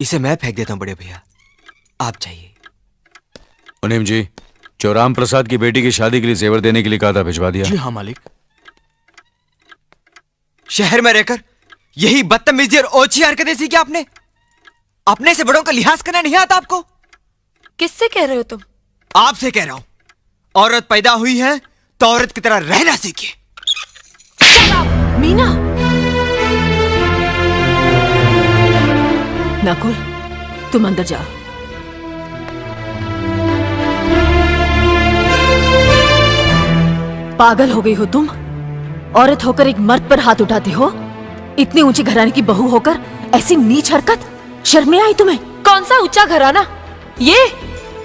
इसे मैं फेंक देता हूं बड़े भैया, आप चाहिए। मुनीम जी, जो राम प्रसाद की बेटी की शादी के लिए जेवर देने के लिए कहा था, भिजवा दिया? जी हाँ मालिक। शहर में रहकर यही बदतमीजी और ओछी हरकतें सीखी आपने? अपने से बड़ों का लिहाज करना नहीं आता आपको? किससे कह रहे हो तुम? आपसे कह रहा हूं। औरत पैदा हुई है तो औरत की तरह रहना सीखिए। मीना, नकुल, तुम अंदर जाओ। पागल हो गई हो तुम? औरत होकर एक मर्द पर हाथ उठाती हो? इतनी ऊंची घराने की बहू होकर ऐसी नीच हरकत, शर्म नहीं आई तुम्हें? कौन सा ऊंचा घराना? ये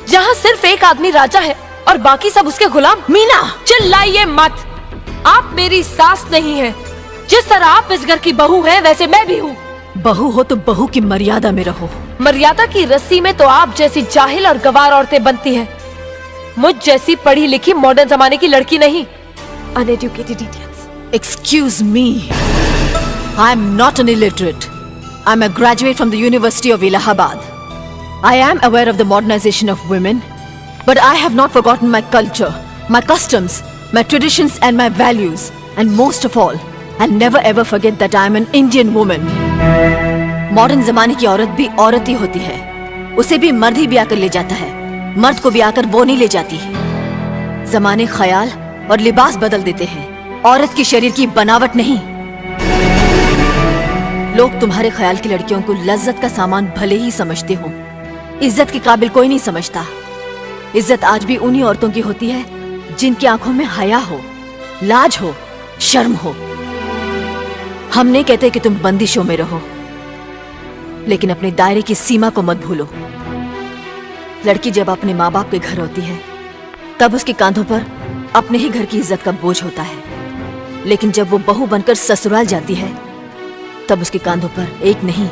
जहाँ सिर्फ एक आदमी राजा है और बाकी सब उसके गुलाम। मीना, चिल्लाइए मत। आप मेरी सास नहीं है। जिस तरह आप इस घर की बहू हैं, वैसे मैं भी हूँ। बहू हो तो बहू की मर्यादा में रहो। मर्यादा की रस्सी में तो आप जैसी जाहिल और गवार औरतें बनती हैं। मुझ जैसी पढ़ी लिखी मॉडर्न जमाने की लड़की नहीं। Uneducated idiots. Excuse me. I am not an illiterate. I am a graduate from the University of Allahabad. I am aware of the modernization of women, but I have not forgotten my culture, my customs, my traditions and my values. And most of all, I'll never ever forget that I am an Indian woman. Modern जमाने की औरत भी औरत ही होती है। उसे भी मर्द ही ब्याह कर ले जाता है, मर्द को ब्याह कर वो नहीं ले जाती। जमाने ख्याल और लिबास बदल देते हैं, औरत के शरीर की बनावट नहीं। लोग तुम्हारे ख्याल की लड़कियों को लज्जत का सामान भले ही समझते हो, इज्जत के काबिल कोई नहीं समझता। इज्जत आज भी उन्हीं औरतों की होती है जिनकी आंखों में हया हो, लाज हो, शर्म हो। हम नहीं कहते कि तुम बंदिशों में रहो, लेकिन अपने दायरे की सीमा को मत भूलो। लड़की जब अपने माँ बाप के घर होती है, तब उसके कांधों पर अपने ही घर की इज्जत का बोझ होता है। लेकिन जब वो बहू बनकर ससुराल जाती है, तब उसके कांधों पर एक नहीं,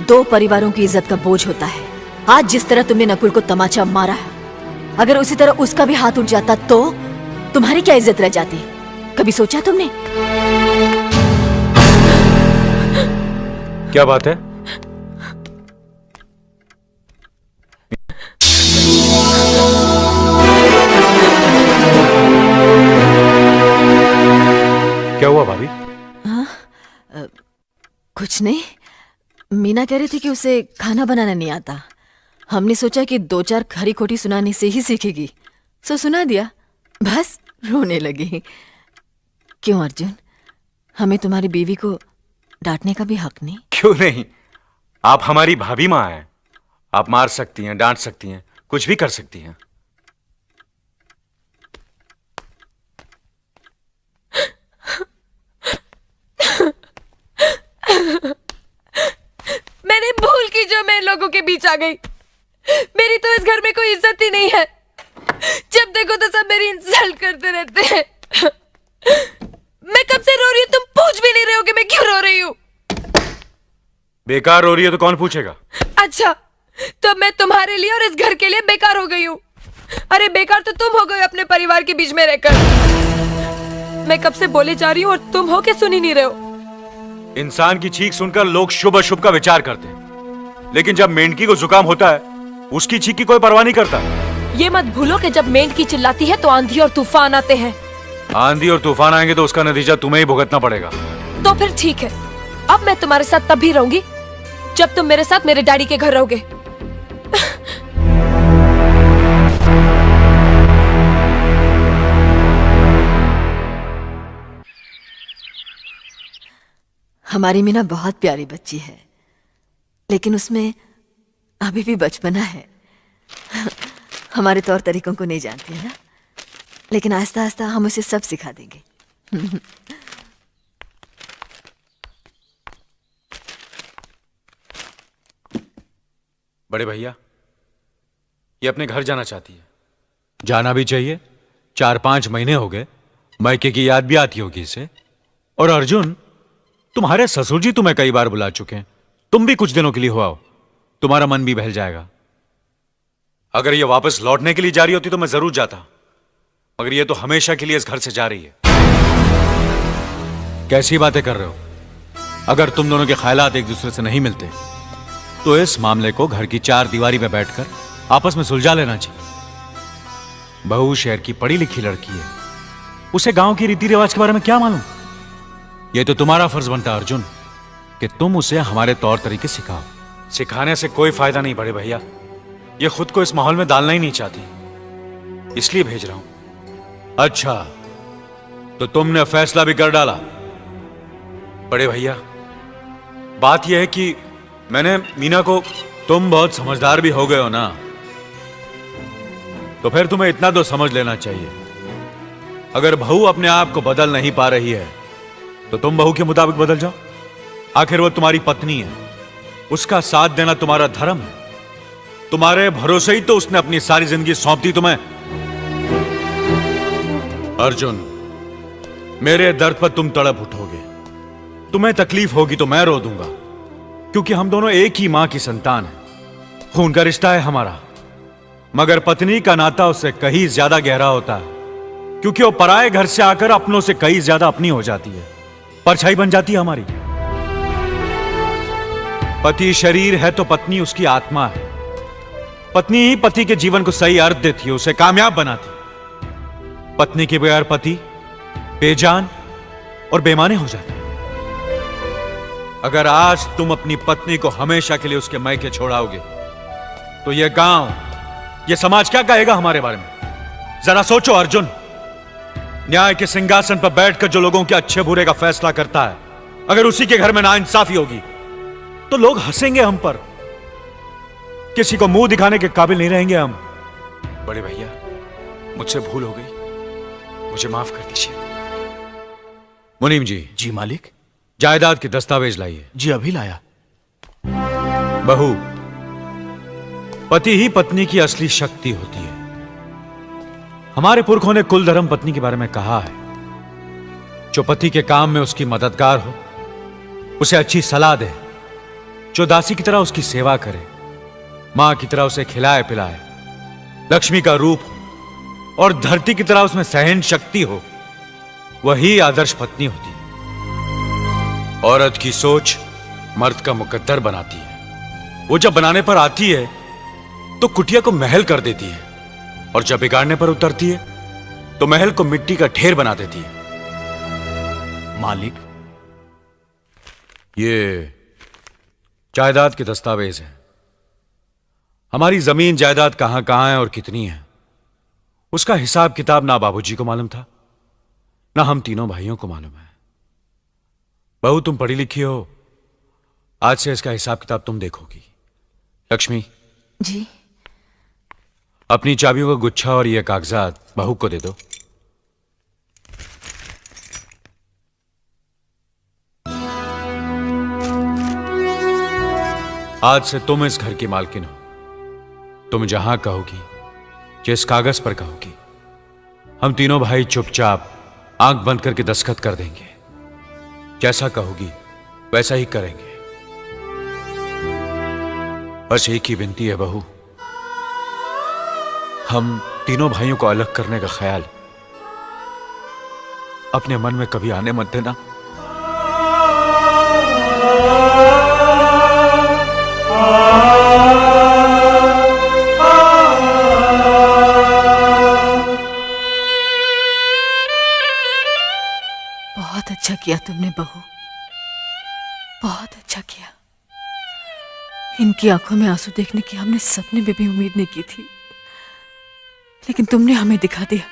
2 परिवारों की इज्जत का बोझ होता है। आज जिस तरह तुमने नकुल को तमाचा मारा है, अगर उसी तरह उसका भी हाथ उठ जाता तो तुम्हारी क्या इज्जत रह जाती? कभी सोचा तुमने? क्या बात है? क्या हुआ भाभी? कुछ नहीं। मीना कह रही थी कि उसे खाना बनाना नहीं आता। हमने सोचा कि 2-4 खरी खोटी सुनाने से ही सीखेगी, सो सुना दिया। बस रोने लगी। क्यों अर्जुन, हमें तुम्हारी बीवी को डांटने का भी हक नहीं? क्यों नहीं? आप हमारी भाभी माँ हैं। आप मार सकती हैं, डांट सकती हैं, कुछ भी कर सकती हैं। मैंने भूल की जो मैं इन लोगों के बीच आ गई। मेरी तो इस घर में कोई इज्जत ही नहीं है। जब देखो तो सब मेरी इंसल्ट करते रहते हैं। मैं कब से रो रही हूँ, तुम पूछ भी नहीं रहे हो कि मैं क्यों रो रही हूँ। बेकार रो रही है तो कौन पूछेगा? अच्छा, तो मैं तुम्हारे लिए और इस घर के लिए बेकार हो गई हूँ। अरे बेकार तो तुम हो गए अपने परिवार के बीच में रहकर। मैं कब से बोले जा रही हूँ और तुम हो के सुन ही नहीं रहे हो। इंसान की चीख सुनकर लोग शुभ अशुभ का विचार करते हैं, लेकिन जब मेंढकी को जुकाम होता है, उसकी चीख की कोई परवाह नहीं करता। ये मत भूलो कि जब मेंढकी चिल्लाती है तो आंधी और तूफान आते हैं। आंधी और तूफान आएंगे तो उसका नतीजा तुम्हें ही भुगतना पड़ेगा। तो फिर ठीक है, अब मैं तुम्हारे साथ तब भी रहूंगी जब तुम मेरे साथ मेरे डैडी के घर रहोगे। हमारी मीना बहुत प्यारी बच्ची है, लेकिन उसमें अभी भी बचपना है। हमारे तौर तरीकों को नहीं जानती है ना, लेकिन आहिस्ता आहिस्ता हम उसे सब सिखा देंगे। बड़े भैया, ये अपने घर जाना चाहती है। जाना भी चाहिए। 4-5 महीने हो गए, मायके की याद भी आती होगी इसे। और अर्जुन, तुम्हारे ससुर जी तुम्हें कई बार बुला चुके हैं। तुम भी कुछ दिनों के लिए हो आओ, तुम्हारा मन भी बहल जाएगा। अगर ये वापस लौटने के लिए जा रही होती तो मैं जरूर जाता, मगर ये तो हमेशा के लिए इस घर से जा रही है। कैसी बातें कर रहे हो? अगर तुम दोनों के ख्यालात एक दूसरे से नहीं मिलते तो इस मामले को घर की चार दीवारी में बैठकर आपस में सुलझा लेना चाहिए। बहू शहर की पढ़ी लिखी लड़की है, उसे गांव की रीति रिवाज के बारे में क्या मालूम। यह तो तुम्हारा फर्ज बनता है अर्जुन कि तुम उसे हमारे तौर तरीके सिखाओ। सिखाने से कोई फायदा नहीं बड़े भैया, ये खुद को इस माहौल में डालना ही नहीं चाहती, इसलिए भेज रहा हूं। अच्छा, तो तुमने फैसला भी कर डाला। बड़े भैया, बात यह है कि मैंने मीना को, तुम बहुत समझदार भी हो गए हो ना, तो फिर तुम्हें इतना तो समझ लेना चाहिए, अगर बहू अपने आप को बदल नहीं पा रही है तो तुम बहू के मुताबिक बदल जाओ। आखिर वो तुम्हारी पत्नी है, उसका साथ देना तुम्हारा धर्म है। तुम्हारे भरोसे ही तो उसने अपनी सारी जिंदगी सौंप दी तुम्हें। अर्जुन, मेरे दर्द पर तुम तड़प उठोगे, तुम्हें तकलीफ होगी तो मैं रो दूंगा, क्योंकि हम दोनों एक ही मां की संतान हैं, खून का रिश्ता है हमारा। मगर पत्नी का नाता उससे कहीं ज्यादा गहरा होता है, क्योंकि वो पराये घर से आकर अपनों से कहीं ज्यादा अपनी हो जाती है, परछाई बन जाती है हमारी। पति शरीर है तो पत्नी उसकी आत्मा है। पत्नी ही पति के जीवन को सही अर्थ देती है, उसे कामयाब बनाती है। पत्नी के बगैर पति बेजान और बेमाने हो जाते हैं। अगर आज तुम अपनी पत्नी को हमेशा के लिए उसके मायके छोड़ाओगे तो यह गांव, यह समाज क्या कहेगा हमारे बारे में? जरा सोचो अर्जुन, न्याय के सिंहासन पर बैठकर जो लोगों के अच्छे बुरे का फैसला करता है, अगर उसी के घर में नाइंसाफी होगी तो लोग हंसेंगे हम पर, किसी को मुंह दिखाने के काबिल नहीं रहेंगे हम। बड़े भैया, मुझसे भूल हो गई, मुझे माफ कर दीजिए। मुनीम जी। जी मालिक। जायदाद के दस्तावेज लाइए। जी अभी लाया। बहू, पति ही पत्नी की असली शक्ति होती है। हमारे पुरखों ने कुल धर्म पत्नी के बारे में कहा है, जो पति के काम में उसकी मददगार हो, उसे अच्छी सलाह दे, जो दासी की तरह उसकी सेवा करे, मां की तरह उसे खिलाए पिलाए, लक्ष्मी का रूप हो और धरती की तरह उसमें सहन शक्ति हो, वही आदर्श पत्नी होती है। औरत की सोच मर्द का मुकद्दर बनाती है। वो जब बनाने पर आती है तो कुटिया को महल कर देती है, और जब बिगाड़ने पर उतरती है तो महल को मिट्टी का ढेर बना देती है। मालिक, ये जायदाद के दस्तावेज हैं। हमारी जमीन जायदाद कहां कहां है और कितनी है, उसका हिसाब किताब ना बाबूजी को मालूम था, ना हम तीनों भाइयों को मालूम है। बहू, तुम पढ़ी लिखी हो, आज से इसका हिसाब किताब तुम देखोगी। लक्ष्मी जी। अपनी चाबियों का गुच्छा और ये कागजात बहू को दे दो। आज से तुम इस घर की मालकिन हो। तुम जहां कहोगी, जिस कागज पर कहोगी, हम तीनों भाई चुपचाप आंख बंद करके दस्तखत कर देंगे। जैसा कहोगी वैसा ही करेंगे। बस एक ही विनती है बहू, हम तीनों भाइयों को अलग करने का ख्याल अपने मन में कभी आने मत देना। बहुत अच्छा किया तुमने बहू, बहुत अच्छा किया। इनकी आंखों में आंसू देखने की हमने सपने में भी उम्मीद नहीं की थी, लेकिन तुमने हमें दिखा दिया